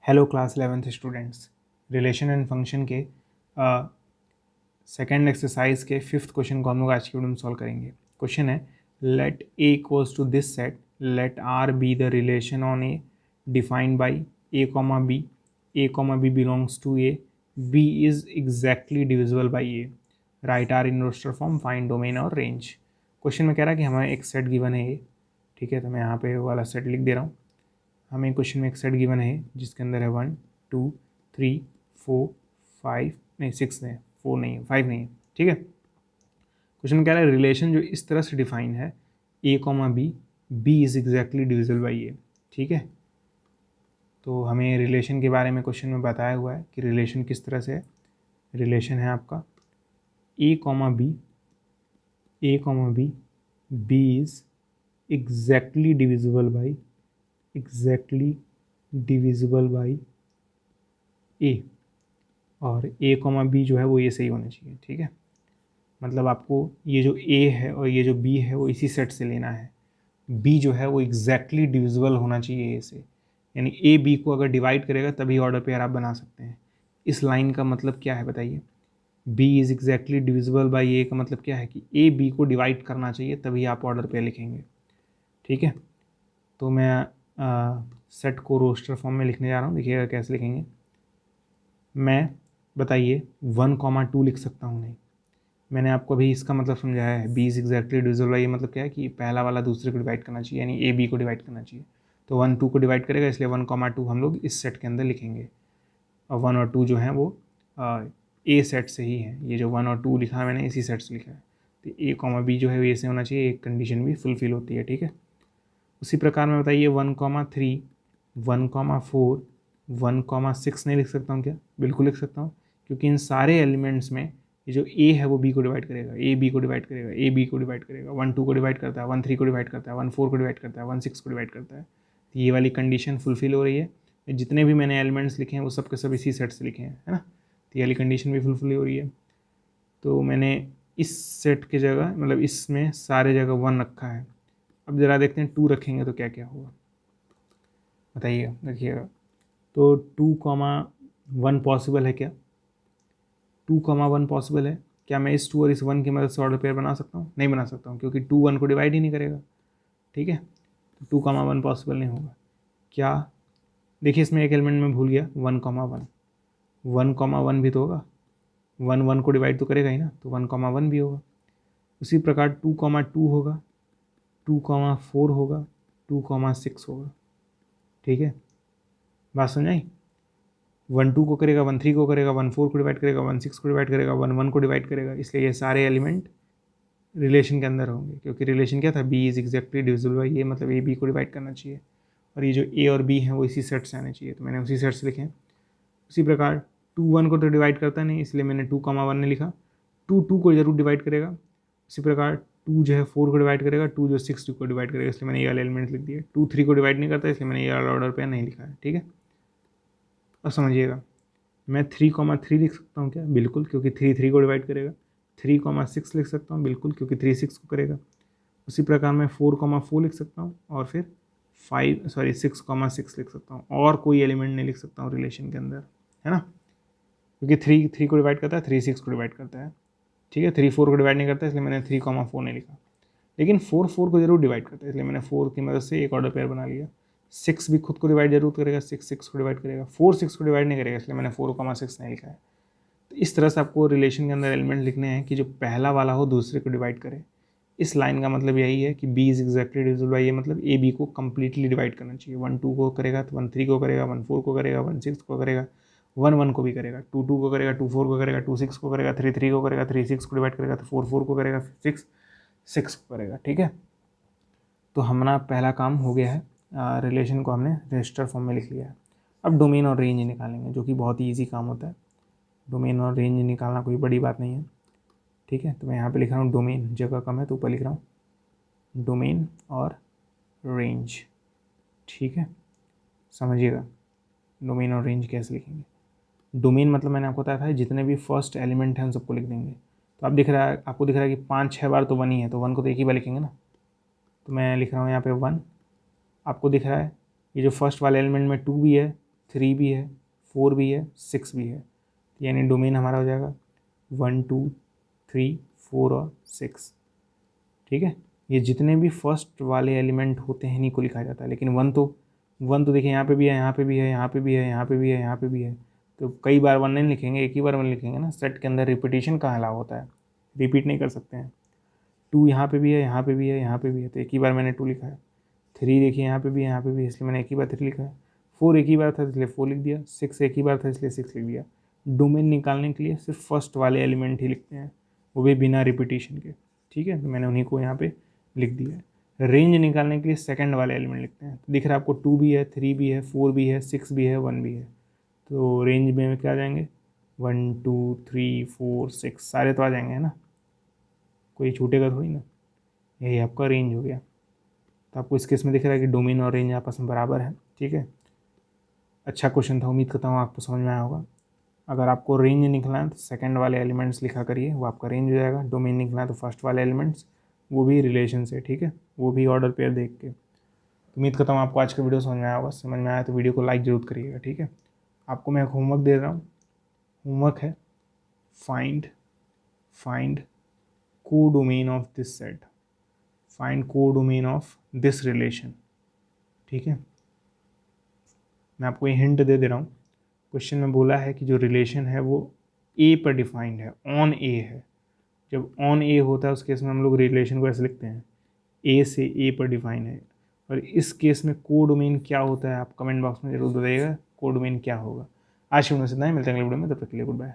Hello class 11th students, relation and function के second exercise के 5th question को हम लोग आज की वीडियो में सॉल्व करेंगे। क्वेश्चन है let A equals to this set, let R be the relation on A defined by A comma B belongs to A, B is exactly divisible by A, write R in roster form, find domain और range. Question में कह रहा है कि हमें एक set given है ए, ठीक है, तो मैं यहाँ पे वाला सेट लिख दे रहा हूँ। हमें क्वेश्चन में एक सेट गिवन है जिसके अंदर है 1 2 3 4 5 नहीं 6 नहीं 4 नहीं है 5 नहीं है, ठीक है। क्वेश्चन में कह रहा है रिलेशन जो इस तरह से डिफाइन है a comma b is exactly divisible by a, ठीक है। तो हमें रिलेशन के बारे में क्वेश्चन में बताया हुआ है कि रिलेशन किस तरह से है। रिलेशन है आपका a comma b is exactly divisible by a, और ए कॉमा बी जो है वो ये सही होना चाहिए, ठीक है। मतलब आपको ये जो ए है और ये जो बी है वो इसी सेट से लेना है। बी जो है वो एग्जैक्टली डिविजिबल होना चाहिए ए से, यानी ए बी को अगर डिवाइड करेगा तभी ऑर्डर पेयर आप बना सकते हैं। इस लाइन का मतलब क्या है बताइए। B is exactly divisible by a का मतलब क्या है कि ए बी को डिवाइड करना चाहिए तभी आप ऑर्डर पेयर लिखेंगे, ठीक है। तो मैं सेट को रोस्टर फॉर्म में लिखने जा रहा हूँ, देखिएगा कैसे लिखेंगे। मैं बताइए 1,2 लिख सकता हूँ नहीं, मैंने आपको अभी इसका मतलब समझाया है। B is exactly divisible by, ये मतलब क्या है कि पहला वाला दूसरे को डिवाइड करना चाहिए, यानी ए बी को डिवाइड करना चाहिए। तो 1 2 को डिवाइड करेगा, इसलिए 1,2 हम लोग इस सेट के अंदर लिखेंगे। और 1 और 2 जो है वो ए सेट से ही है। ये जो 1 और 2 लिखा है मैंने इसी सेट से लिखा है। तो ए कॉमा बी जो है वो ए से होना चाहिए, एक कंडीशन भी फुलफिल होती है, ठीक है। उसी प्रकार में बताइए 1,3 1,4 1,6 नहीं लिख सकता हूँ क्या? बिल्कुल लिख सकता हूँ, क्योंकि इन सारे एलिमेंट्स में ये जो ए है वो बी को डिवाइड करेगा, ए बी को डिवाइड करेगा, ए बी को डिवाइड करेगा, 1 2 को डिवाइड करता है, 1 3 को डिवाइड करता है, 1 4 को डिवाइड करता है, 1 6 को डिवाइड करता है। तो ये वाली कंडीशन फुलफिल हो रही है। जितने भी मैंने एलिमेंट्स लिखे हैं वो सब के सब इसी सेट से लिखे हैं, है ना। तो ये वाली कंडीशन भी फुलफिल हो रही है। तो मैंने इस सेट की जगह मतलब इसमें सारे जगह 1 रखा है। अब ज़रा देखते हैं 2 रखेंगे तो क्या क्या होगा, बताइएगा, देखिएगा। तो 2,1 पॉसिबल है क्या? 2,1 पॉसिबल है क्या? मैं इस 2 और इस 1 की मदद से ऑर्डर पेयर बना सकता हूँ? नहीं बना सकता हूँ, क्योंकि 2 1 को डिवाइड ही नहीं करेगा, ठीक है। तो 2,1 पॉसिबल नहीं होगा। क्या? देखिए इसमें एक एलिमेंट में भूल गया, 1,1 1,1 भी तो होगा, 1 1 को डिवाइड तो करेगा ही ना, तो 1,1 भी होगा। उसी प्रकार 2,2 होगा, 2,4 होगा, 2,6 होगा, ठीक है। बात समझ आई? 1 2 को करेगा, 1 3 को करेगा, 1 4 को डिवाइड करेगा, 1 6 को डिवाइड करेगा, 1 1 को डिवाइड करेगा। इसलिए ये सारे एलिमेंट रिलेशन के अंदर होंगे, क्योंकि रिलेशन क्या था, b is exactly divisible by a, मतलब ए बी को डिवाइड करना चाहिए। और ये जो ए और बी हैं वो इसी सेट से आने चाहिए, तो मैंने उसी सेट से लिखे हैं। उसी प्रकार 2 1 को तो डिवाइड करता नहीं, इसलिए मैंने 2,1 ने लिखा। 2 2 को जरूर डिवाइड करेगा। उसी प्रकार 2 जो है 4 को डिवाइड करेगा, 2 जो 6 को डिवाइड करेगा, इसलिए मैंने ये वाले एलिमेंट लिख दिए। 2 3 को डिवाइड नहीं करता, इसलिए मैंने ये वाला ऑर्डर पे नहीं लिखा है, ठीक है। अब समझिएगा, मैं 3,3 लिख सकता हूँ क्या? बिल्कुल, क्योंकि 3 3 को डिवाइड करेगा। 3,6 लिख सकता हूँ, बिल्कुल, क्योंकि 3 6 को करेगा। उसी प्रकार मैं 4,4 लिख सकता हूँ, और फिर 6,6 लिख सकता हूँ, और कोई एलिमेंट नहीं लिख सकता हूँ रिलेशन के अंदर, है ना। क्योंकि 3 3 को डिवाइड करता है, 3 6 को डिवाइड करता है, ठीक है। 3 4 को डिवाइड नहीं करता, इसलिए मैंने 3,4 नहीं लिखा। लेकिन 4 4 को जरूर डिवाइड करता है, इसलिए मैंने 4 की मदद से एक ऑर्डर पेयर बना लिया। 6 भी खुद को डिवाइड जरूर करेगा, 6 6 को डिवाइड करेगा। 4 6 को डिवाइड नहीं करेगा, इसलिए मैंने 4,6 नहीं लिखा है। तो इस तरह से आपको रिलेशन के अंदर एलिमेंट लिखने हैं कि जो पहला वाला हो दूसरे को डिवाइड करे। इस लाइन का मतलब यही है कि b is exactly divisible by a, मतलब ए बी को कंप्लीटली डिवाइड करना चाहिए। 1 2 को करेगा तो 1 3 को करेगा, 1 4 को करेगा, 1 6 को करेगा, 1 1 को भी करेगा, 2 2 को करेगा, 2 4 को करेगा, 2 6 को करेगा, 3 3 को करेगा, 3 6 को डिवाइड करेगा, तो 4 4 को करेगा, 6 6 को करेगा, ठीक है। तो हमारा पहला काम हो गया है, रिलेशन को हमने रजिस्टर फॉर्म में लिख लिया है। अब डोमेन और रेंज निकालेंगे, जो कि बहुत ही ईजी काम होता है। डोमेन और रेंज निकालना कोई बड़ी बात नहीं है, ठीक है। तो मैं यहाँ पे लिख रहा हूँ डोमेन, जगह कम है तो ऊपर लिख रहा हूँ डोमेन और रेंज, ठीक है। समझिएगा डोमेन और रेंज कैसे लिखेंगे। डोमेन मतलब मैंने आपको बताया था जितने भी फर्स्ट एलिमेंट हैं उन सबको लिख देंगे। तो आप दिख रहा है, आपको दिख रहा है कि 5 6 बार तो 1 ही है, तो 1 को तो एक ही बार लिखेंगे ना। तो मैं लिख रहा हूँ यहाँ पे 1। आपको दिख रहा है ये जो फर्स्ट वाले एलिमेंट में 2 भी है, 3 भी है, 4 भी है, 6 भी है, यानी डोमेन हमारा हो जाएगा 1 2 3 4 और 6। ठीक है, ये जितने भी फर्स्ट वाले एलिमेंट होते हैं इन्हीं को लिखा जाता है। लेकिन वन तो देखिए यहाँ पे भी है, यहाँ पे भी है, यहाँ पे भी है, यहाँ पे भी है, यहाँ पे भी है, तो कई बार वन नहीं लिखेंगे, एक ही बार वन लिखेंगे ना। सेट के अंदर रिपीटिशन कहाँ अलाउ होता है, रिपीट नहीं कर सकते हैं। 2 यहाँ पे भी है, यहाँ पे भी है, यहाँ पे भी है, तो एक ही बार मैंने 2 लिखा है। 3 देखिए यहाँ पे भी है, यहाँ पे भी है, इसलिए मैंने एक ही बार 3 लिखा है। 4 एक ही बार था इसलिए 4 लिख दिया। 6 एक ही बार था इसलिए 6 लिख दिया। डोमेन निकालने के लिए सिर्फ फर्स्ट वाले एलिमेंट ही लिखते हैं, वो भी बिना रिपीटिशन के। ठीक है, तो मैंने उन्हीं को यहाँ पे लिख दिया है। रेंज निकालने के लिए सेकंड वाले एलिमेंट लिखते हैं। तो दिख रहा है आपको 2 भी है, 3 भी है, 4 भी है, 6 भी है, 1 भी है। तो रेंज में क्या आ जाएंगे, 1 2 3 4 6 सारे तो आ जाएंगे, है ना, कोई छूटेगा थोड़ी ना। यही आपका रेंज हो गया। तो आपको इस केस में दिख रहा है कि डोमेन और रेंज आपस में बराबर है। ठीक है, अच्छा क्वेश्चन था, उम्मीद करता हूँ आपको समझ में आया होगा। अगर आपको रेंज निकलना है तो सेकंड वाले एलिमेंट्स लिखा करिए, वो आपका रेंज हो जाएगा। डोमेन निकलना है तो फर्स्ट वाले एलिमेंट्स, वो भी रिलेशन से, ठीक है, वो भी ऑर्डर पेयर देख के। उम्मीद करता हूँ आपको आज का वीडियो समझ में आया होगा। समझ में आया तो वीडियो को लाइक जरूर करिएगा। ठीक है, आपको मैं होमवर्क दे रहा हूँ। होमवर्क है find codomain of this set, find codomain of this relation. ठीक है, मैं आपको ये हिंट दे रहा हूँ। क्वेश्चन में बोला है कि जो रिलेशन है वो ए पर डिफाइंड है, ऑन ए है। जब ऑन ए होता है उस केस में हम लोग रिलेशन को ऐसे लिखते हैं, ए से ए पर डिफाइन है। और इस केस में कोडोमेन क्या होता है, आप कमेंट बॉक्स में जरूर बताइएगा कोडोमेन क्या होगा। आज की वीडियो में इतना ही, मिलते हैं अगले वीडियो में, तब तक के लिए गुड बाय।